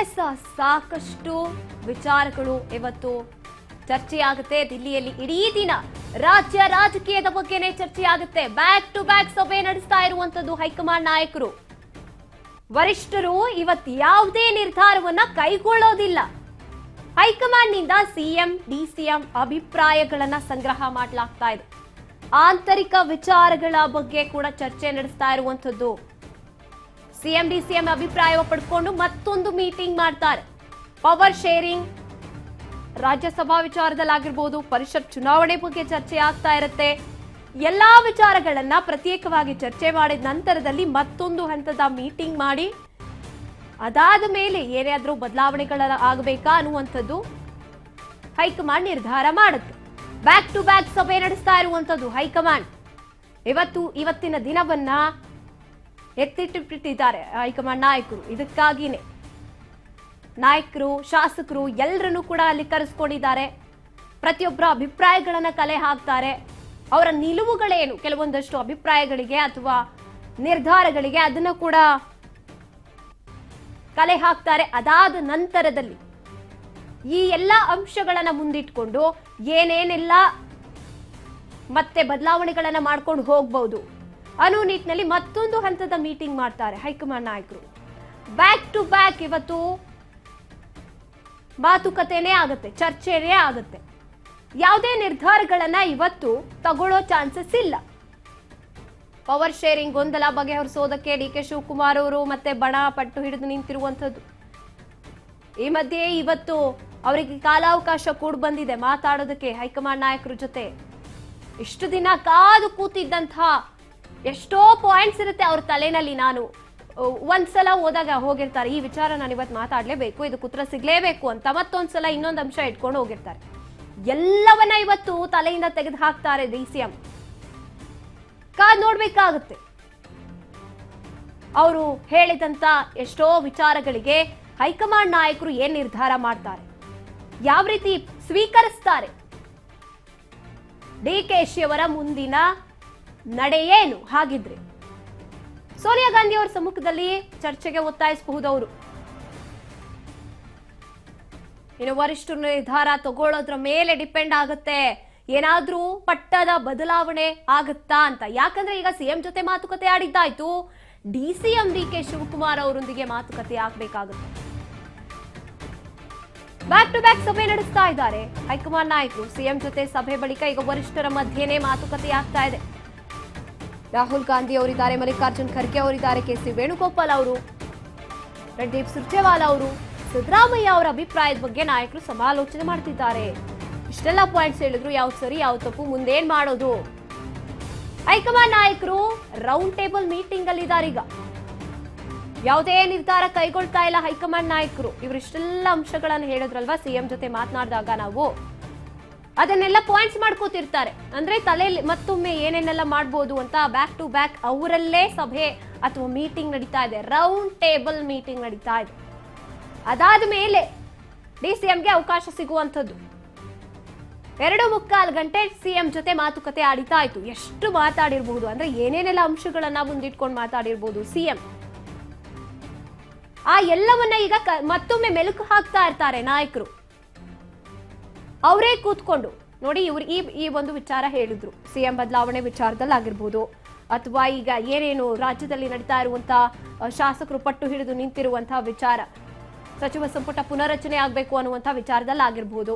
S, ಸಾಕಷ್ಟು ವಿಚಾರಗಳು ಇವತ್ತು ಚರ್ಚೆಯಾಗುತ್ತೆ. ದಿಲ್ಲಿಯಲ್ಲಿ ಇಡೀ ದಿನ ರಾಜ್ಯ ರಾಜಕೀಯದ ಬಗ್ಗೆನೇ ಚರ್ಚೆಯಾಗುತ್ತೆ. ಬ್ಯಾಕ್ ಟು ಬ್ಯಾಕ್ ಸಭೆ ನಡೆಸ್ತಾ ಇರುವಂತದ್ದು ಹೈಕಮಾಂಡ್ ನಾಯಕರು. ವರಿಷ್ಠರು ಇವತ್ತು ಯಾವುದೇ ನಿರ್ಧಾರವನ್ನ ಕೈಗೊಳ್ಳೋದಿಲ್ಲ. ಹೈಕಮಾಂಡ್ ನಿಂದ ಸಿಎಂ ಡಿಸಿಎಂ ಅಭಿಪ್ರಾಯಗಳನ್ನ ಸಂಗ್ರಹ ಮಾಡಲಾಗ್ತಾ ಇದೆ. ಆಂತರಿಕ ವಿಚಾರಗಳ ಬಗ್ಗೆ ಕೂಡ ಚರ್ಚೆ ನಡೆಸ್ತಾ ಇರುವಂತದ್ದು. ಸಿಎಂ ಡಿಸಿಎಂ ಅಭಿಪ್ರಾಯ ಪಡ್ಕೊಂಡು ಮತ್ತೊಂದು ಮೀಟಿಂಗ್ ಮಾಡ್ತಾರೆ. ಪವರ್ ಶೇರಿಂಗ್, ರಾಜ್ಯಸಭಾ ವಿಚಾರದಲ್ಲಾಗಿರ್ಬೋದು, ಪರಿಷತ್ ಚುನಾವಣೆ ಬಗ್ಗೆ ಚರ್ಚೆ ಆಗ್ತಾ ಇರುತ್ತೆ. ಎಲ್ಲಾ ವಿಚಾರಗಳನ್ನ ಪ್ರತ್ಯೇಕವಾಗಿ ಚರ್ಚೆ ಮಾಡಿದ ನಂತರದಲ್ಲಿ ಮತ್ತೊಂದು ಹಂತದ ಮೀಟಿಂಗ್ ಮಾಡಿ ಅದಾದ ಮೇಲೆ ಏನಾದ್ರೂ ಬದಲಾವಣೆಗಳ ಆಗಬೇಕಾ ಅನ್ನುವಂಥದ್ದು ಹೈಕಮಾಂಡ್ ನಿರ್ಧಾರ ಮಾಡುತ್ತೆ. ಬ್ಯಾಕ್ ಟು ಬ್ಯಾಕ್ ಸಭೆ ನಡೆಸ್ತಾ ಇರುವಂತದ್ದು ಹೈಕಮಾಂಡ್. ಇವತ್ತಿನ ದಿನವನ್ನ ಎತ್ತಿಟ್ಟಿದ್ದಾರೆ ಹೈಕಮಾಂಡ್ ನಾಯಕರು. ಇದಕ್ಕಾಗಿನೇ ನಾಯಕರು, ಶಾಸಕರು ಎಲ್ಲರನ್ನೂ ಕೂಡ ಅಲ್ಲಿ ಕರೆಸ್ಕೊಂಡಿದ್ದಾರೆ. ಪ್ರತಿಯೊಬ್ಬರ ಅಭಿಪ್ರಾಯಗಳನ್ನ ಕಲೆ ಹಾಕ್ತಾರೆ. ಅವರ ನಿಲುವುಗಳೇನು, ಕೆಲವೊಂದಷ್ಟು ಅಭಿಪ್ರಾಯಗಳಿಗೆ ಅಥವಾ ನಿರ್ಧಾರಗಳಿಗೆ ಅದನ್ನ ಕೂಡ ಕಲೆ ಹಾಕ್ತಾರೆ. ಅದಾದ ನಂತರದಲ್ಲಿ ಈ ಎಲ್ಲ ಅಂಶಗಳನ್ನ ಮುಂದಿಟ್ಕೊಂಡು ಏನೇನೆಲ್ಲ ಮತ್ತೆ ಬದಲಾವಣೆಗಳನ್ನ ಮಾಡ್ಕೊಂಡು ಹೋಗ್ಬಹುದು ಅನ್ನೋ ನಿಟ್ಟಿನಲ್ಲಿ ಮತ್ತೊಂದು ಹಂತದ ಮೀಟಿಂಗ್ ಮಾಡ್ತಾರೆ ಹೈಕಮಾಂಡ್ ನಾಯಕರು. ಬ್ಯಾಕ್ ಟು ಬ್ಯಾಕ್ ಇವತ್ತು ಮಾತುಕತೆನೇ ಆಗುತ್ತೆ, ಚರ್ಚೆನೇ ಆಗುತ್ತೆ. ಯಾವುದೇ ನಿರ್ಧಾರಗಳನ್ನ ಇವತ್ತು ತಗೊಳ್ಳೋ ಚಾನ್ಸಸ್ ಇಲ್ಲ. ಪವರ್ ಶೇರಿಂಗ್ ಗೊಂದಲ ಬಗೆಹರಿಸೋದಕ್ಕೆ ಡಿ.ಕೆ. ಶಿವಕುಮಾರ್ ಅವರು ಮತ್ತೆ ಬಣ ಪಟ್ಟು ಹಿಡಿದು ನಿಂತಿರುವಂತದ್ದು. ಈ ಮಧ್ಯೆ ಇವತ್ತು ಅವರಿಗೆ ಕಾಲಾವಕಾಶ ಕೂಡ ಬಂದಿದೆ ಮಾತಾಡೋದಕ್ಕೆ ಹೈಕಮಾಂಡ್ ನಾಯಕರ ಜೊತೆ. ಇಷ್ಟು ದಿನ ಕಾದು ಕೂತಿದ್ದಂತಹ ಎಷ್ಟೋ ಪಾಯಿಂಟ್ಸ್ ಇರುತ್ತೆ ಅವ್ರ ತಲೆನಲ್ಲಿ. ನಾನು ಒಂದ್ಸಲ ಹೋದಾಗ ಹೋಗಿರ್ತಾರೆ, ಈ ವಿಚಾರ ನಾನು ಇವತ್ತು ಮಾತಾಡ್ಲೇಬೇಕು, ಇದಕ್ಕೆ ಉತ್ತರ ಸಿಗ್ಲೇಬೇಕು ಅಂತ. ಮತ್ತೊಂದ್ಸಲ ಇನ್ನೊಂದು ಅಂಶ ಇಟ್ಕೊಂಡು ಹೋಗಿರ್ತಾರೆ. ಎಲ್ಲವನ್ನ ಇವತ್ತು ತಲೆಯಿಂದ ತೆಗೆದು ಹಾಕ್ತಾರೆ ಡಿಸಿಎಂ. ಕಾದ್ ನೋಡ್ಬೇಕಾಗುತ್ತೆ. ಅವರು ಹೇಳಿದಂತ ಎಷ್ಟೋ ವಿಚಾರಗಳಿಗೆ ಹೈಕಮಾಂಡ್ ನಾಯಕರು ಏನ್ ನಿರ್ಧಾರ ಮಾಡ್ತಾರೆ, ಯಾವ ರೀತಿ ಸ್ವೀಕರಿಸ್ತಾರೆ, ಡಿ.ಕೆ.ಶಿ ಅವರ ಮುಂದಿನ ನಡೆ ಏನು. ಹಾಗಿದ್ರೆ ಸೋನಿಯಾ ಗಾಂಧಿ ಅವರ ಸಮ್ಮುಖದಲ್ಲಿ ಚರ್ಚೆಗೆ ಒತ್ತಾಯಿಸಬಹುದು ಅವರು. ಇನ್ನು ವರಿಷ್ಠರು ನಿರ್ಧಾರ ತಗೊಳ್ಳೋದ್ರ ಮೇಲೆ ಡಿಪೆಂಡ್ ಆಗುತ್ತೆ ಏನಾದ್ರೂ ಪಟ್ಟದ ಬದಲಾವಣೆ ಆಗುತ್ತಾ ಅಂತ. ಯಾಕಂದ್ರೆ ಈಗ ಸಿಎಂ ಜೊತೆ ಮಾತುಕತೆ ಆಡಿದ್ದಾಯ್ತು, ಡಿಸಿಎಂ ಡಿ.ಕೆ. ಶಿವಕುಮಾರ್ ಅವರೊಂದಿಗೆ ಮಾತುಕತೆ ಆಗ್ಬೇಕಾಗುತ್ತೆ. ಬ್ಯಾಕ್ ಟು ಬ್ಯಾಕ್ ಸಭೆ ನಡೆಸ್ತಾ ಇದ್ದಾರೆ ಹೈಕಮಾಂಡ್ ನಾಯಕರು. ಸಿಎಂ ಜೊತೆ ಸಭೆ ಬಳಿಕ ಈಗ ವರಿಷ್ಠರ ಮಧ್ಯೆನೇ ಮಾತುಕತೆ ಆಗ್ತಾ ಇದೆ. ರಾಹುಲ್ ಗಾಂಧಿ ಅವರಿದ್ದಾರೆ, ಮಲ್ಲಿಕಾರ್ಜುನ್ ಖರ್ಗೆ ಅವರಿದ್ದಾರೆ, ಕೆ.ಸಿ. ವೇಣುಗೋಪಾಲ್ ಅವರು, ರಣದೀಪ್ ಸುರ್ಜೇವಾಲಾ ಅವರು, ಸಿದ್ದರಾಮಯ್ಯ ಅವರ ಅಭಿಪ್ರಾಯದ ಬಗ್ಗೆ ನಾಯಕರು ಸಮಾಲೋಚನೆ ಮಾಡ್ತಿದ್ದಾರೆ. ಇಷ್ಟೆಲ್ಲ ಪಾಯಿಂಟ್ಸ್ ಹೇಳಿದ್ರು, ಯಾವ್ದು ಸರಿ ಯಾವ್ದು ತಪ್ಪು, ಮುಂದೇನ್ ಮಾಡೋದು. ಹೈಕಮಾಂಡ್ ನಾಯಕರು ರೌಂಡ್ ಟೇಬಲ್ ಮೀಟಿಂಗ್ ಅಲ್ಲಿ ಇದ್ದಾರೆ. ಈಗ ಯಾವುದೇ ನಿರ್ಧಾರ ಕೈಗೊಳ್ತಾ ಇಲ್ಲ ಹೈಕಮಾಂಡ್ ನಾಯಕರು. ಇವರಿಷ್ಟೆಲ್ಲ ಅಂಶಗಳನ್ನು ಹೇಳಿದ್ರಲ್ವಾ ಸಿಎಂ ಜೊತೆ ಮಾತನಾಡಿದಾಗ ನಾವು, ಅದನ್ನೆಲ್ಲ ಪಾಯಿಂಟ್ಸ್ ಮಾಡ್ಕೋತಿರ್ತಾರೆ. ಅಂದ್ರೆ ತಲೆಯಲ್ಲಿ ಮತ್ತೊಮ್ಮೆ ಏನೇನೆಲ್ಲ ಮಾಡ್ಬೋದು ಅಂತ ಬ್ಯಾಕ್ ಟು ಬ್ಯಾಕ್ ಅವರಲ್ಲೇ ಸಭೆ ಅಥವಾ ಮೀಟಿಂಗ್ ನಡೀತಾ ಇದೆ. ರೌಂಡ್ ಟೇಬಲ್ ಮೀಟಿಂಗ್ ನಡೀತಾ ಇದೆ. ಅದಾದ ಮೇಲೆ ಡಿಸಿಎಂಗೆ ಅವಕಾಶ ಸಿಗುವಂಥದ್ದು. 2.25 ಗಂಟೆ ಸಿಎಂ ಜೊತೆ ಮಾತುಕತೆ ಆಡಿತಾ ಇತ್ತು. ಎಷ್ಟು ಮಾತಾಡಿರ್ಬಹುದು ಅಂದ್ರೆ ಏನೇನೆಲ್ಲ ಅಂಶಗಳನ್ನ ಮುಂದಿಟ್ಕೊಂಡು ಮಾತಾಡಿರ್ಬೋದು ಸಿಎಂ. ಆ ಎಲ್ಲವನ್ನ ಈಗ ಮತ್ತೊಮ್ಮೆ ಮೆಲುಕು ಹಾಕ್ತಾ ಇರ್ತಾರೆ ನಾಯಕರು. ಅವರೇ ಕೂತ್ಕೊಂಡು ನೋಡಿ, ಇವ್ರು ಈ ಒಂದು ವಿಚಾರ ಹೇಳಿದ್ರು, ಸಿಎಂ ಬದಲಾವಣೆ ವಿಚಾರದಲ್ಲಿ ಆಗಿರ್ಬೋದು, ಅಥವಾ ಈಗ ಏನೇನು ರಾಜ್ಯದಲ್ಲಿ ನಡೀತಾ ಇರುವಂತಹ ಶಾಸಕರು ಪಟ್ಟು ಹಿಡಿದು ನಿಂತಿರುವಂತಹ ವಿಚಾರ, ಸಚಿವ ಸಂಪುಟ ಪುನರಚನೆ ಆಗಬೇಕು ಅನ್ನುವಂತಹ ವಿಚಾರದಲ್ಲಿ ಆಗಿರ್ಬೋದು,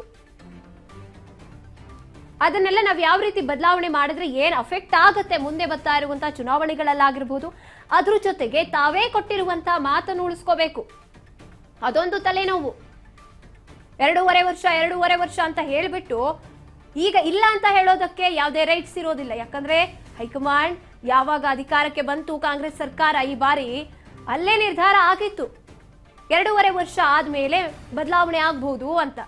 ಅದನ್ನೆಲ್ಲ ನಾವು ಯಾವ ರೀತಿ ಬದಲಾವಣೆ ಮಾಡಿದ್ರೆ ಏನ್ ಅಫೆಕ್ಟ್ ಆಗುತ್ತೆ ಮುಂದೆ ಬರ್ತಾ ಇರುವಂತಹ ಚುನಾವಣೆಗಳಲ್ಲಾಗಿರ್ಬೋದು, ಅದ್ರ ಜೊತೆಗೆ ತಾವೇ ಕೊಟ್ಟಿರುವಂತಹ ಮಾತನ್ನು ಉಳಿಸ್ಕೋಬೇಕು. ಅದೊಂದು ತಲೆನೋವು. 2.5 ವರ್ಷ ಅಂತ ಹೇಳ್ಬಿಟ್ಟು ಈಗ ಇಲ್ಲ ಅಂತ ಹೇಳೋದಕ್ಕೆ ಯಾವುದೇ ರೈಟ್ಸ್ ಇರೋದಿಲ್ಲ. ಯಾಕಂದ್ರೆ ಹೈಕಮಾಂಡ್ ಯಾವಾಗ ಅಧಿಕಾರಕ್ಕೆ ಬಂತು ಕಾಂಗ್ರೆಸ್ ಸರ್ಕಾರ, ಈ ಬಾರಿ ಅಲ್ಲೇ ನಿರ್ಧಾರ ಆಗಿತ್ತು 2.5 ವರ್ಷ ಆದ್ಮೇಲೆ ಬದಲಾವಣೆ ಆಗ್ಬಹುದು ಅಂತ.